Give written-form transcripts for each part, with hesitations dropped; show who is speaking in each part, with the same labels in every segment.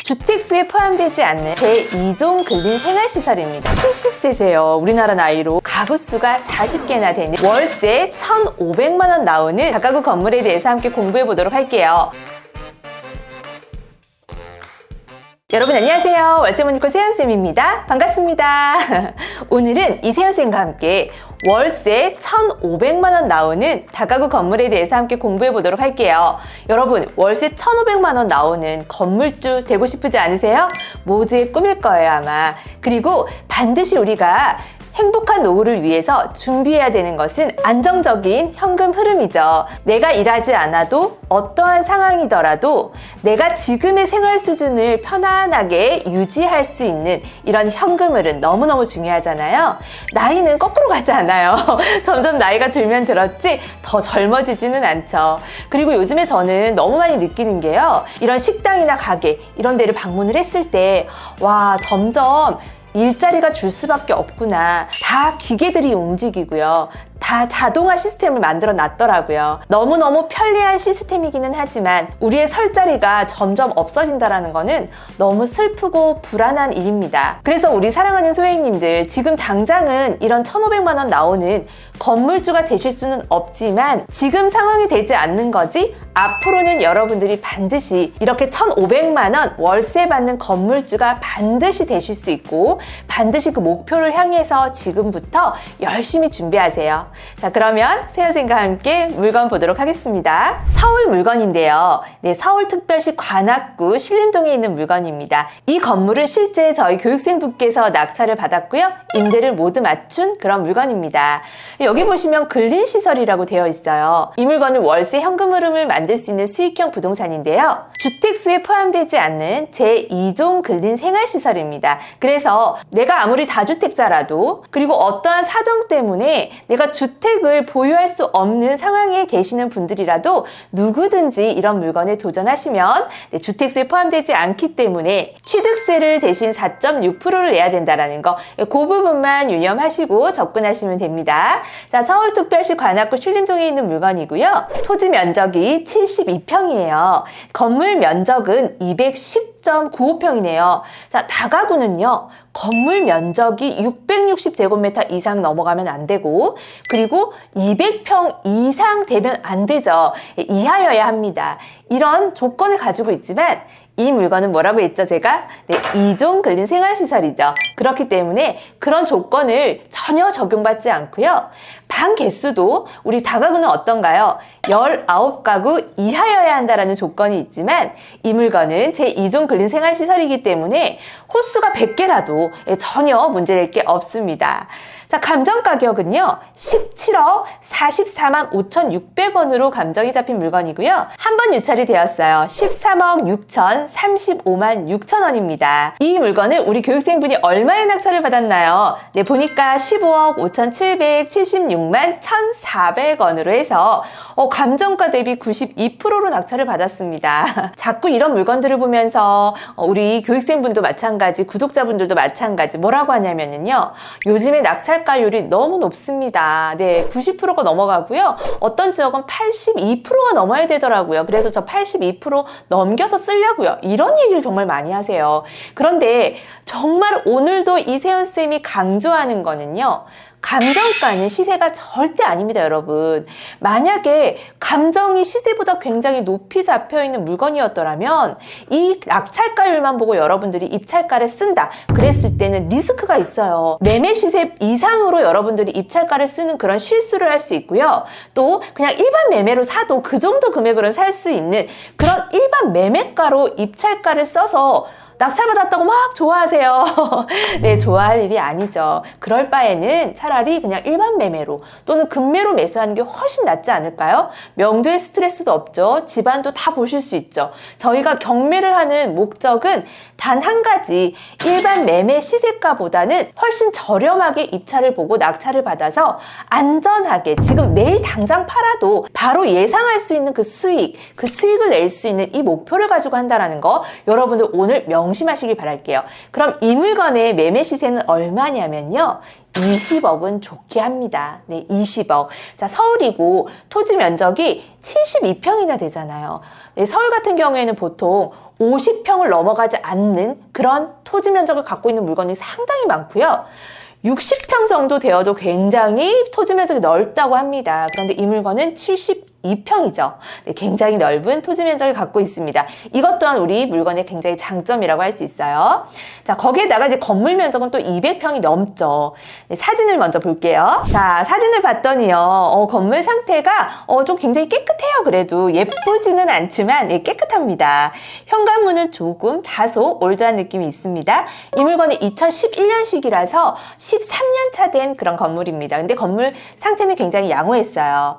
Speaker 1: 주택수에 포함되지 않는 제2종 근린생활시설입니다. 70세세요. 우리나라 나이로 가구수가 40개나 되는 월세 1,500만 원 나오는 다가구 건물에 대해서 함께 공부해 보도록 할게요. 여러분 안녕하세요. 월세모니콜 세연쌤입니다. 반갑습니다. 오늘은 이세연쌤과 함께 월세 1,500만 원 나오는 다가구 건물에 대해서 함께 공부해 보도록 할게요. 여러분 월세 1,500만 원 나오는 건물주 되고 싶으지 않으세요? 모두의 꿈일 거예요 아마. 그리고 반드시 우리가 행복한 노후를 위해서 준비해야 되는 것은 안정적인 현금 흐름이죠. 내가 일하지 않아도 어떠한 상황이더라도 내가 지금의 생활 수준을 편안하게 유지할 수 있는 이런 현금 흐름 너무너무 중요하잖아요. 나이는 거꾸로 가지 않아요. 점점 나이가 들면 들었지 더 젊어지지는 않죠. 그리고 요즘에 저는 너무 많이 느끼는 게요. 이런 식당이나 가게 이런 데를 방문을 했을 때 와 점점 일자리가 줄 수밖에 없구나. 다 기계들이 움직이고요. 다 자동화 시스템을 만들어 놨더라고요. 너무너무 편리한 시스템이기는 하지만 우리의 설 자리가 점점 없어진다는 거는 너무 슬프고 불안한 일입니다. 그래서 우리 사랑하는 소액님들 지금 당장은 이런 1,500만 원 나오는 건물주가 되실 수는 없지만 지금 상황이 되지 않는 거지 앞으로는 여러분들이 반드시 이렇게 1,500만 원 월세 받는 건물주가 반드시 되실 수 있고 반드시 그 목표를 향해서 지금부터 열심히 준비하세요. 자, 그러면 세연쌤과 함께 물건 보도록 하겠습니다. 서울 물건인데요. 네, 서울특별시 관악구 신림동에 있는 물건입니다. 이 건물은 실제 저희 교육생분께서 낙찰을 받았고요. 임대를 모두 맞춘 그런 물건입니다. 여기 보시면 근린시설이라고 되어 있어요. 이 물건은 월세 현금 흐름을 만들 수 있는 수익형 부동산인데요. 주택수에 포함되지 않는 제2종 근린생활시설입니다. 그래서 내가 아무리 다주택자라도 그리고 어떠한 사정 때문에 내가 주택을 보유할 수 없는 상황에 계시는 분들이라도 누구든지 이런 물건에 도전하시면 주택수에 포함되지 않기 때문에 취득세를 대신 4.6%를 내야 된다는 거, 그 부분만 유념하시고 접근하시면 됩니다. 자, 서울특별시 관악구 신림동에 있는 물건이고요. 토지 면적이 72평이에요. 건물 면적은 210.95평이네요. 자, 다가구는요. 건물 면적이 660제곱미터 이상 넘어가면 안 되고 그리고 200평 이상 되면 안 되죠. 이하여야 합니다. 이런 조건을 가지고 있지만 이 물건은 뭐라고 했죠 제가? 네, 2종 근린생활시설이죠. 그렇기 때문에 그런 조건을 전혀 적용받지 않고요. 방 개수도 우리 다가구는 어떤가요? 19가구 이하여야 한다는 조건이 있지만 이 물건은 제2종 근린생활시설이기 때문에 호수가 100개라도 전혀 문제될 게 없습니다. 자, 감정 가격은요 17억 44만 5,600원으로 감정이 잡힌 물건이고요. 한 번 유찰이 되었어요. 13억 6천 35만 6천 원입니다. 이 물건은 우리 교육생분이 얼마의 낙찰을 받았나요? 네, 보니까 15억 5,776만 1,400원으로 해서 감정가 대비 92%로 낙찰을 받았습니다. 자꾸 이런 물건들을 보면서 우리 교육생분도 마찬가지, 구독자분들도 마찬가지 뭐라고 하냐면요. 요즘에 낙찰가율이 너무 높습니다. 네, 90%가 넘어가고요. 어떤 지역은 82%가 넘어야 되더라고요. 그래서 저 82% 넘겨서 쓰려고요. 이런 얘기를 정말 많이 하세요. 그런데 정말 오늘도 이세연쌤이 강조하는 거는요. 감정가는 시세가 절대 아닙니다, 여러분. 만약에 감정이 시세보다 굉장히 높이 잡혀있는 물건이었더라면 이 낙찰가율만 보고 여러분들이 입찰가를 쓴다. 그랬을 때는 리스크가 있어요. 매매 시세 이상으로 여러분들이 입찰가를 쓰는 그런 실수를 할 수 있고요. 또 그냥 일반 매매로 사도 그 정도 금액으로는 살 수 있는 그런 일반 매매가로 입찰가를 써서 낙찰받았다고 막 좋아하세요. 네, 좋아할 일이 아니죠. 그럴 바에는 차라리 그냥 일반 매매로 또는 급매로 매수하는 게 훨씬 낫지 않을까요? 명도의 스트레스도 없죠. 집안도 다 보실 수 있죠. 저희가 경매를 하는 목적은 단 한 가지, 일반 매매 시세가보다는 훨씬 저렴하게 입찰을 보고 낙찰을 받아서 안전하게 지금 내일 당장 팔아도 바로 예상할 수 있는 그 수익을 낼 수 있는 이 목표를 가지고 한다는 거 여러분들 오늘 명심하시길 바랄게요. 그럼 이 물건의 매매 시세는 얼마냐면요. 20억은 좋게 합니다. 네, 20억. 자, 서울이고 토지 면적이 72평이나 되잖아요. 네, 서울 같은 경우에는 보통 50평을 넘어가지 않는 그런 토지 면적을 갖고 있는 물건이 상당히 많고요. 60평 정도 되어도 굉장히 토지 면적이 넓다고 합니다. 그런데 이 물건은 72평이죠. 네, 굉장히 넓은 토지 면적을 갖고 있습니다. 이것 또한 우리 물건의 굉장히 장점이라고 할 수 있어요. 자, 거기에다가 이제 건물 면적은 또 200평이 넘죠. 네, 사진을 먼저 볼게요. 자, 사진을 봤더니요. 건물 상태가 좀 굉장히 깨끗해요. 그래도 예쁘지는 않지만 예, 깨끗합니다. 현관문은 조금 다소 올드한 느낌이 있습니다. 이 물건이 2011년식이라서 13년 차 된 그런 건물입니다. 근데 건물 상태는 굉장히 양호했어요.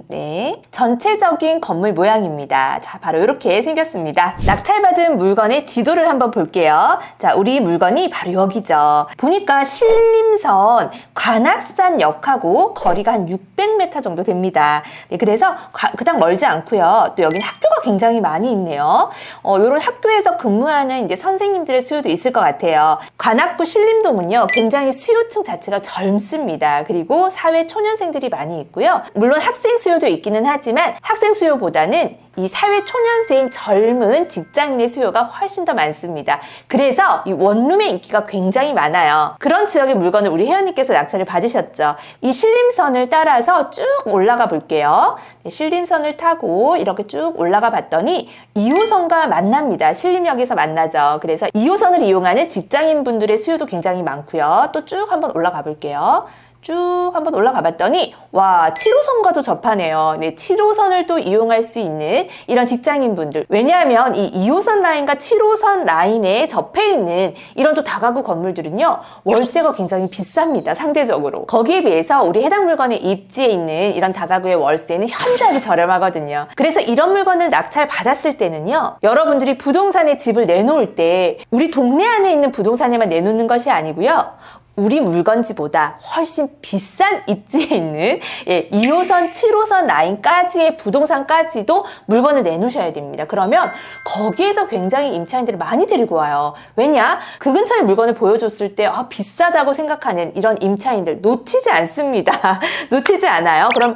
Speaker 1: 네. 전체적인 건물 모양입니다. 자, 바로 이렇게 생겼습니다. 낙찰받은 물건의 지도를 한번 볼게요. 자, 우리 물건이 바로 여기죠. 보니까 신림선 관악산역하고 거리가 한 600m 정도 됩니다. 네, 그래서 그닥 멀지 않고요. 또 여기는 학교가 굉장히 많이 있네요. 이런 학교에서 근무하는 이제 선생님들의 수요도 있을 것 같아요. 관악구 신림동은요, 굉장히 수요층 자체가 젊습니다. 그리고 사회 초년생들이 많이 있고요. 물론 학생 수요도 있기는 하지만 학생 수요보다는 이 사회 초년생 젊은 직장인의 수요가 훨씬 더 많습니다. 그래서 이 원룸의 인기가 굉장히 많아요. 그런 지역의 물건을 우리 회원님께서 낙찰을 받으셨죠. 이 신림선을 따라서 쭉 올라가 볼게요. 네, 신림선을 타고 이렇게 쭉 올라가 봤더니 2호선과 만납니다. 신림역에서 만나죠. 그래서 2호선을 이용하는 직장인분들의 수요도 굉장히 많고요. 또 쭉 한번 올라가 볼게요. 쭉 한번 올라가 봤더니 와, 7호선과도 접하네요. 네, 7호선을 또 이용할 수 있는 이런 직장인분들, 왜냐하면 이 2호선 라인과 7호선 라인에 접해 있는 이런 또 다가구 건물들은요, 월세가 굉장히 비쌉니다. 상대적으로. 거기에 비해서 우리 해당 물건의 입지에 있는 이런 다가구의 월세는 현저하게 저렴하거든요. 그래서 이런 물건을 낙찰 받았을 때는요, 여러분들이 부동산에 집을 내놓을 때 우리 동네 안에 있는 부동산에만 내놓는 것이 아니고요, 우리 물건지보다 훨씬 비싼 입지에 있는 2호선, 7호선 라인까지의 부동산까지도 물건을 내놓으셔야 됩니다. 그러면 거기에서 굉장히 임차인들을 많이 데리고 와요. 왜냐? 그 근처에 물건을 보여줬을 때 비싸다고 생각하는 이런 임차인들 놓치지 않습니다. 놓치지 않아요. 그럼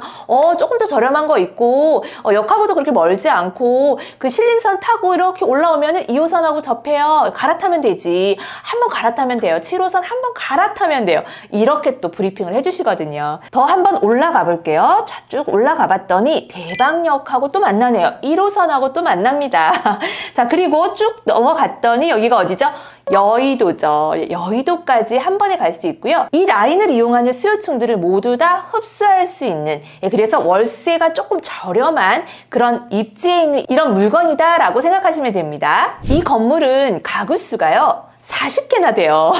Speaker 1: 조금 더 저렴한 거 있고 역하고도 그렇게 멀지 않고 그 신림선 타고 이렇게 올라오면은 2호선하고 접해요. 갈아타면 되지. 한번 갈아타면 돼요. 7호선 한번 갈아타면 돼요. 이렇게 또 브리핑을 해주시거든요. 더 한번 올라가 볼게요. 자, 쭉 올라가 봤더니 대방역하고 또 만나네요. 1호선하고 또 만납니다. 자, 그리고 쭉 넘어갔더니 여기가 어디죠? 여의도죠. 여의도까지 한 번에 갈 수 있고요. 이 라인을 이용하는 수요층들을 모두 다 흡수할 수 있는, 그래서 월세가 조금 저렴한 그런 입지에 있는 이런 물건이다 라고 생각하시면 됩니다. 이 건물은 가구 수가요, 40개나 돼요.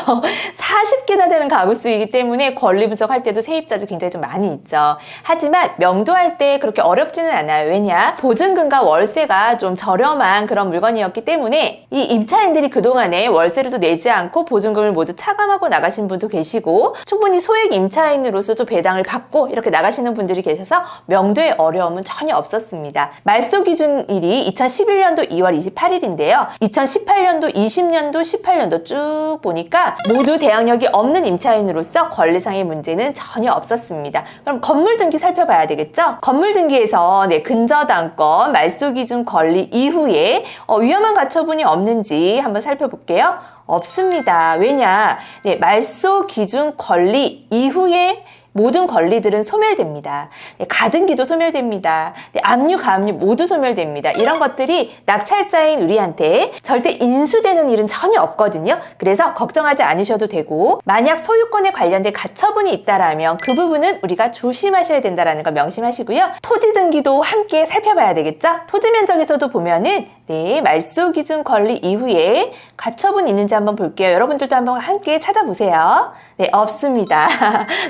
Speaker 1: 40개나 되는 가구 수이기 때문에 권리 분석할 때도 세입자도 굉장히 좀 많이 있죠. 하지만 명도할 때 그렇게 어렵지는 않아요. 왜냐? 보증금과 월세가 좀 저렴한 그런 물건이었기 때문에 이 임차인들이 그동안에 월세를 또 내지 않고 보증금을 모두 차감하고 나가신 분도 계시고, 충분히 소액 임차인으로서 좀 배당을 받고 이렇게 나가시는 분들이 계셔서 명도의 어려움은 전혀 없었습니다. 말소 기준일이 2011년도 2월 28일인데요. 2018년도, 20년도, 18년도 쭉 보니까 모두 대항력이 없는 임차인으로서 권리상의 문제는 전혀 없었습니다. 그럼 건물 등기 살펴봐야 되겠죠? 건물 등기에서 근저당권, 말소기준 권리 이후에 위험한 가처분이 없는지 한번 살펴볼게요. 없습니다. 왜냐? 말소기준 권리 이후에 모든 권리들은 소멸됩니다. 가등기도 소멸됩니다. 압류, 가압류 모두 소멸됩니다. 이런 것들이 낙찰자인 우리한테 절대 인수되는 일은 전혀 없거든요. 그래서 걱정하지 않으셔도 되고, 만약 소유권에 관련된 가처분이 있다라면 그 부분은 우리가 조심하셔야 된다는 거 명심하시고요. 토지 등기도 함께 살펴봐야 되겠죠? 토지 면적에서도 보면은 말소 기준 권리 이후에 가처분 있는지 한번 볼게요. 여러분들도 한번 함께 찾아보세요. 없습니다.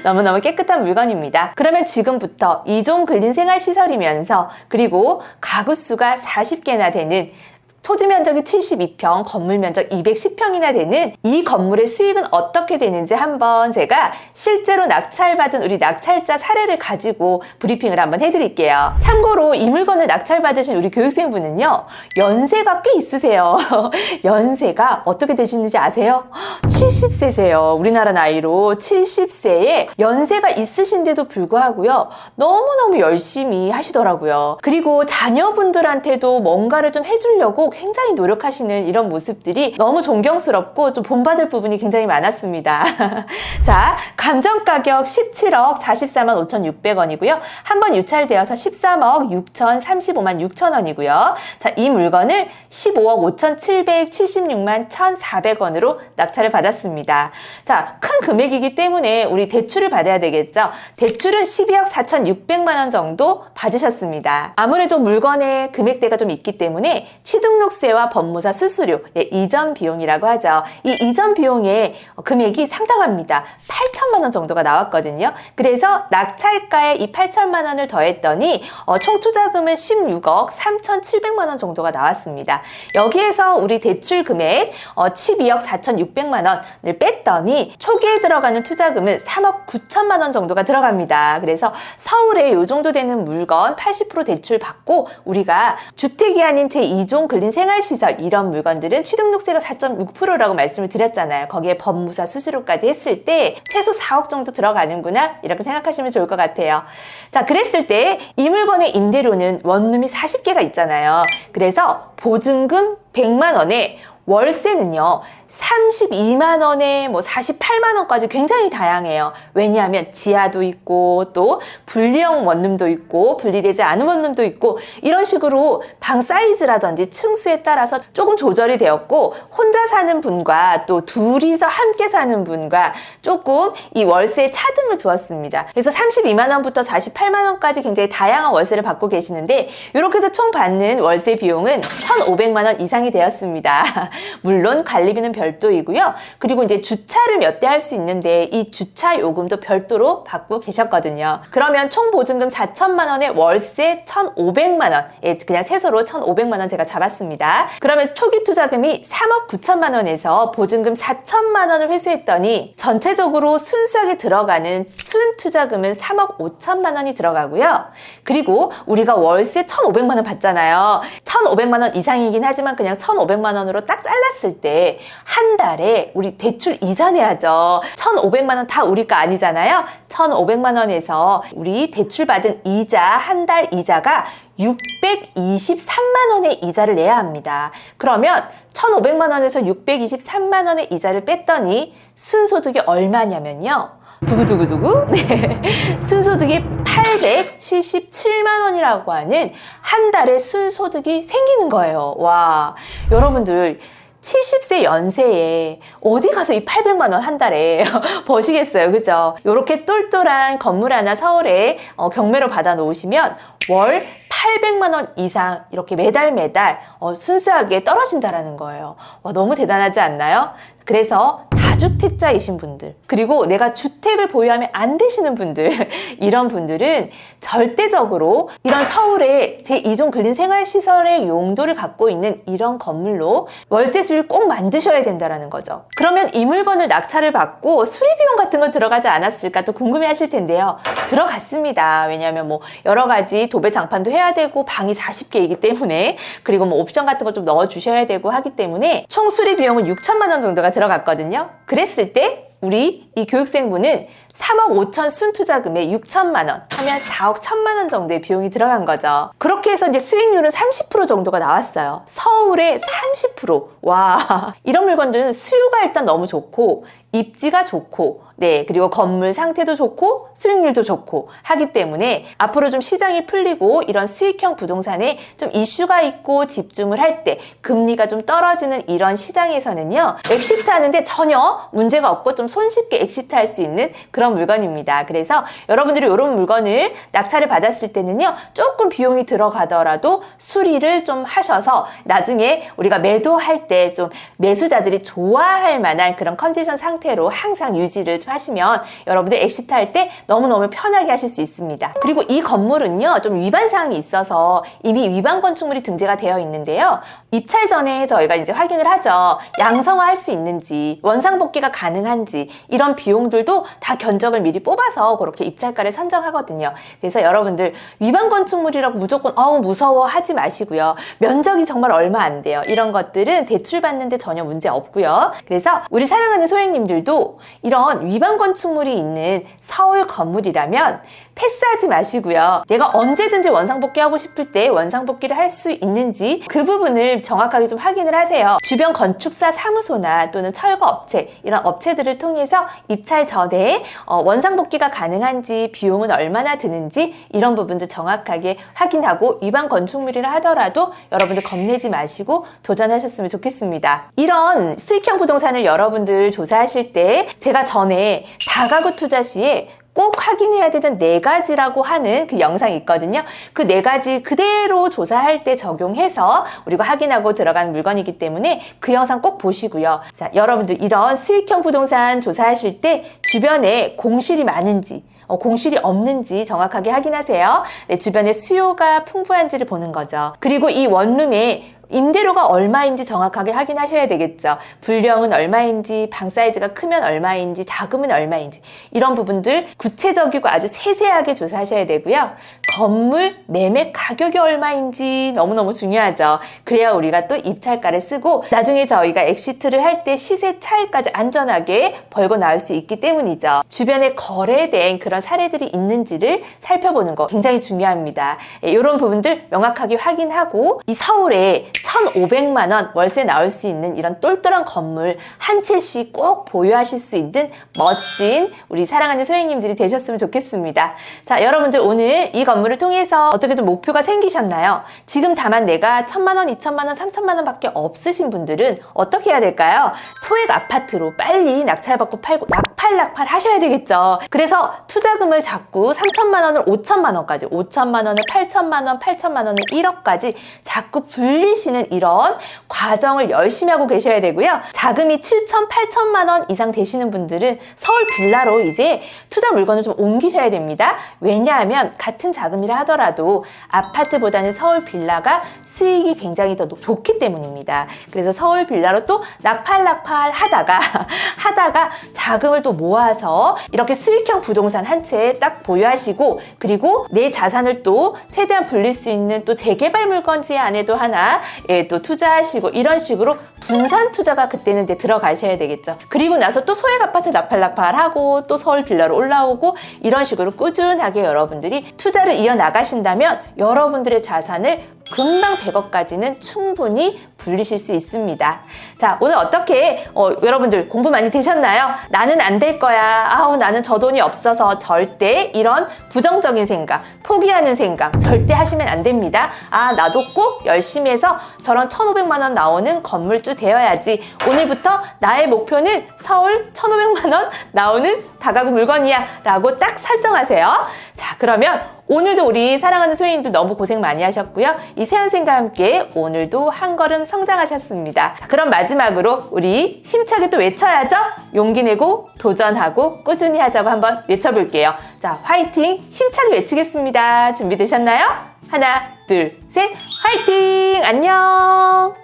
Speaker 1: 너무너무 깨끗한 물건입니다. 그러면 지금부터 이종 근린생활시설이면서 그리고 가구 수가 40개나 되는, 토지 면적이 72평, 건물 면적 210평이나 되는 이 건물의 수익은 어떻게 되는지 한번 제가 실제로 낙찰받은 우리 낙찰자 사례를 가지고 브리핑을 한번 해드릴게요. 참고로 이 물건을 낙찰받으신 우리 교육생분은요, 연세가 꽤 있으세요. 연세가 어떻게 되시는지 아세요? 70세세요. 우리나라 나이로 70세에 연세가 있으신데도 불구하고요, 너무너무 열심히 하시더라고요. 그리고 자녀분들한테도 뭔가를 좀 해주려고 굉장히 노력하시는 이런 모습들이 너무 존경스럽고 좀 본받을 부분이 굉장히 많았습니다. 자, 감정가격 17억 44만 5,600원이고요. 한번 유찰되어서 13억 6,035만 6천원이고요. 자, 이 물건을 15억 5,776만 1,400원으로 낙찰을 받았습니다. 자, 큰 금액이기 때문에 우리 대출을 받아야 되겠죠. 대출은 12억 4,600만 원 정도 받으셨습니다. 아무래도 물건의 금액대가 좀 있기 때문에 취등록세와 법무사 수수료, 이전 비용이라고 하죠. 이 이전 비용의 금액이 상당합니다. 8천만 원 정도가 나왔거든요. 그래서 낙찰가에 이 8천만 원을 더했더니 총 투자금은 16억 3,700만 원 정도가 나왔습니다. 여기에서 우리 대출 금액 12억 4,600만 원을 뺐더니 초기에 들어가는 투자금은 3억 9천만 원 정도가 들어갑니다. 그래서 서울에 이 정도 되는 물건 80% 대출 받고 우리가 주택이 아닌 제2종 근린생활시설 이런 물건들은 취등록세가 4.6%라고 말씀을 드렸잖아요. 거기에 법무사 수수료까지 했을 때 최소 4억 정도 들어가는구나 이렇게 생각하시면 좋을 것 같아요. 자, 그랬을 때 이 물건의 임대료는 원룸이 40개가 있잖아요. 그래서 보증금 100만 원에 월세는요 32만 원에 뭐 48만 원까지 굉장히 다양해요. 왜냐하면 지하도 있고 또 분리형 원룸도 있고 분리되지 않은 원룸도 있고 이런 식으로 방 사이즈라든지 층수에 따라서 조금 조절이 되었고 혼자 사는 분과 또 둘이서 함께 사는 분과 조금 이 월세에 차등을 두었습니다. 그래서 32만 원부터 48만 원까지 굉장히 다양한 월세를 받고 계시는데 이렇게 해서 총 받는 월세 비용은 1,500만 원 이상이 되었습니다. 물론 관리비는 별도이고요. 그리고 이제 주차를 몇 대 할 수 있는데 이 주차 요금도 별도로 받고 계셨거든요. 그러면 총 보증금 4천만 원에 월세 1,500만 원, 그냥 최소로 1,500만 원 제가 잡았습니다. 그러면 초기 투자금이 3억 9천만 원에서 보증금 4천만 원을 회수했더니 전체적으로 순수하게 들어가는 순 투자금은 3억 5천만 원이 들어가고요. 그리고 우리가 월세 1,500만 원 받잖아요. 1,500만 원 이상이긴 하지만 그냥 1,500만 원으로 딱 잘랐을 때 한 달에 우리 대출 이자 내야죠. 1,500만 원 다 우리 거 아니잖아요. 1,500만 원에서 우리 대출 받은 이자 한 달 이자가 623만 원의 이자를 내야 합니다. 그러면 1,500만 원에서 623만 원의 이자를 뺐더니 순소득이 얼마냐면요. 두구두구두구? 네. 순소득이 877만 원이라고 하는 한 달에 순소득이 생기는 거예요. 와, 여러분들 70세 연세에 어디 가서 이 800만 원 한 달에 버시겠어요. 그죠? 이렇게 똘똘한 건물 하나 서울에 경매로 받아 놓으시면 월 800만 원 이상 이렇게 매달 순수하게 떨어진다라는 거예요. 와, 너무 대단하지 않나요? 그래서 다주택자이신 분들, 그리고 내가 주택을 보유하면 안 되시는 분들, 이런 분들은 절대적으로 이런 서울의 제2종 근린생활시설의 용도를 갖고 있는 이런 건물로 월세 수익을 꼭 만드셔야 된다는 거죠. 그러면 이 물건을 낙찰을 받고 수리비용 같은 거 들어가지 않았을까 또 궁금해 하실 텐데요. 들어갔습니다. 왜냐하면 뭐 여러 가지 도배 장판도 해야 되고 방이 40개이기 때문에, 그리고 뭐 옵션 같은 거 좀 넣어 주셔야 되고 하기 때문에 총 수리 비용은 6천만 원 정도가 들어갔거든요. 그랬을 때 우리 이 교육생분은 3억 5천 순투자금에 6천만 원 하면 4억 1천만 원 정도의 비용이 들어간 거죠. 그렇게 해서 이제 수익률은 30% 정도가 나왔어요. 서울의 30%. 와, 이런 물건들은 수요가 일단 너무 좋고 입지가 좋고, 네, 그리고 건물 상태도 좋고 수익률도 좋고 하기 때문에 앞으로 좀 시장이 풀리고 이런 수익형 부동산에 좀 이슈가 있고 집중을 할 때 금리가 좀 떨어지는 이런 시장에서는요, 엑시트 하는데 전혀 문제가 없고 좀 손쉽게 엑시트 할 수 있는 그런 물건입니다. 그래서 여러분들이 이런 물건을 낙찰을 받았을 때는요, 조금 비용이 들어가더라도 수리를 좀 하셔서 나중에 우리가 매도할 때 좀 매수자들이 좋아할 만한 그런 컨디션 상태로 항상 유지를 좀 하시면 여러분들 엑시트 할 때 너무너무 편하게 하실 수 있습니다. 그리고 이 건물은요, 좀 위반 사항이 있어서 이미 위반 건축물이 등재가 되어 있는데요. 입찰 전에 저희가 이제 확인을 하죠. 양성화 할 수 있는지, 원상복귀가 가능한지, 이런 비용들도 다 견적을 미리 뽑아서 그렇게 입찰가를 선정하거든요. 그래서 여러분들 위반 건축물이라고 무조건 무서워 하지 마시고요. 면적이 정말 얼마 안 돼요. 이런 것들은 대출 받는데 전혀 문제 없고요. 그래서 우리 사랑하는 소액님들도 이런 위반 건축물이 있는 서울 건물이라면 패스하지 마시고요. 내가 언제든지 원상복귀 하고 싶을 때 원상복귀를 할 수 있는지 그 부분을 정확하게 좀 확인을 하세요. 주변 건축사 사무소나 또는 철거 업체, 이런 업체들을 통해서 입찰 전에 원상복귀가 가능한지, 비용은 얼마나 드는지 이런 부분들 정확하게 확인하고 일반 건축물이라 하더라도 여러분들 겁내지 마시고 도전하셨으면 좋겠습니다. 이런 수익형 부동산을 여러분들 조사하실 때 제가 전에 다가구 투자 시에 꼭 확인해야 되는 4가지라고 하는 그 영상이 있거든요. 그 4가지 그대로 조사할 때 적용해서 우리가 확인하고 들어간 물건이기 때문에 그 영상 꼭 보시고요. 자, 여러분들 이런 수익형 부동산 조사하실 때 주변에 공실이 많은지 공실이 없는지 정확하게 확인하세요. 네, 주변에 수요가 풍부한지를 보는 거죠. 그리고 이 원룸에 임대료가 얼마인지 정확하게 확인하셔야 되겠죠. 분량은 얼마인지, 방 사이즈가 크면 얼마인지, 작으면 얼마인지 이런 부분들 구체적이고 아주 세세하게 조사하셔야 되고요. 건물 매매 가격이 얼마인지 너무너무 중요하죠. 그래야 우리가 또 입찰가를 쓰고 나중에 저희가 엑시트를 할 때 시세 차이까지 안전하게 벌고 나올 수 있기 때문이죠. 주변에 거래된 그런 사례들이 있는지를 살펴보는 거 굉장히 중요합니다. 이런 부분들 명확하게 확인하고 이 서울에 1,500만 원 월세 나올 수 있는 이런 똘똘한 건물 한 채씩 꼭 보유하실 수 있는 멋진 우리 사랑하는 소유님들이 되셨으면 좋겠습니다. 자, 여러분들 오늘 이 건물을 통해서 어떻게 좀 목표가 생기셨나요? 지금 다만 내가 1,000만 원, 2,000만 원, 3,000만 원 밖에 없으신 분들은 어떻게 해야 될까요? 소액 아파트로 빨리 낙찰받고 팔고 낙팔 하셔야 되겠죠. 그래서 투자금을 자꾸 3,000만 원을 5,000만 원까지, 5,000만 원을 8,000만 원, 8,000만 원을 1억까지 자꾸 불리시는 이런 과정을 열심히 하고 계셔야 되고요. 자금이 7천, 8천만 원 이상 되시는 분들은 서울 빌라로 이제 투자 물건을 좀 옮기셔야 됩니다. 왜냐하면 같은 자금이라 하더라도 아파트보다는 서울 빌라가 수익이 굉장히 더 좋기 때문입니다. 그래서 서울 빌라로 또 낙팔 하다가 자금을 또 모아서 이렇게 수익형 부동산 한 채 딱 보유하시고 그리고 내 자산을 또 최대한 불릴 수 있는 또 재개발 물건지 안에도 하나 또 투자하시고 이런 식으로 분산 투자가 그때는 이제 들어가셔야 되겠죠. 그리고 나서 또 소액 아파트 낙팔하고 또 서울 빌라로 올라오고 이런 식으로 꾸준하게 여러분들이 투자를 이어나가신다면 여러분들의 자산을 금방 100억까지는 충분히 불리실 수 있습니다. 자, 오늘 어떻게 여러분들 공부 많이 되셨나요? 나는 안 될 거야. 나는 저 돈이 없어서 절대 이런 부정적인 생각, 포기하는 생각 절대 하시면 안 됩니다. 나도 꼭 열심히 해서 저런 1,500만 원 나오는 건물주 되어야지. 오늘부터 나의 목표는 서울 1,500만 원 나오는 다가구 물건이야 라고 딱 설정하세요. 자, 그러면 오늘도 우리 사랑하는 소유님들 너무 고생 많이 하셨고요. 이 세연생과 함께 오늘도 한 걸음 성장하셨습니다. 자, 그럼 마지막으로 우리 힘차게 또 외쳐야죠. 용기 내고 도전하고 꾸준히 하자고 한번 외쳐볼게요. 자, 화이팅! 힘차게 외치겠습니다. 준비되셨나요? 하나, 둘, 셋, 화이팅! 안녕!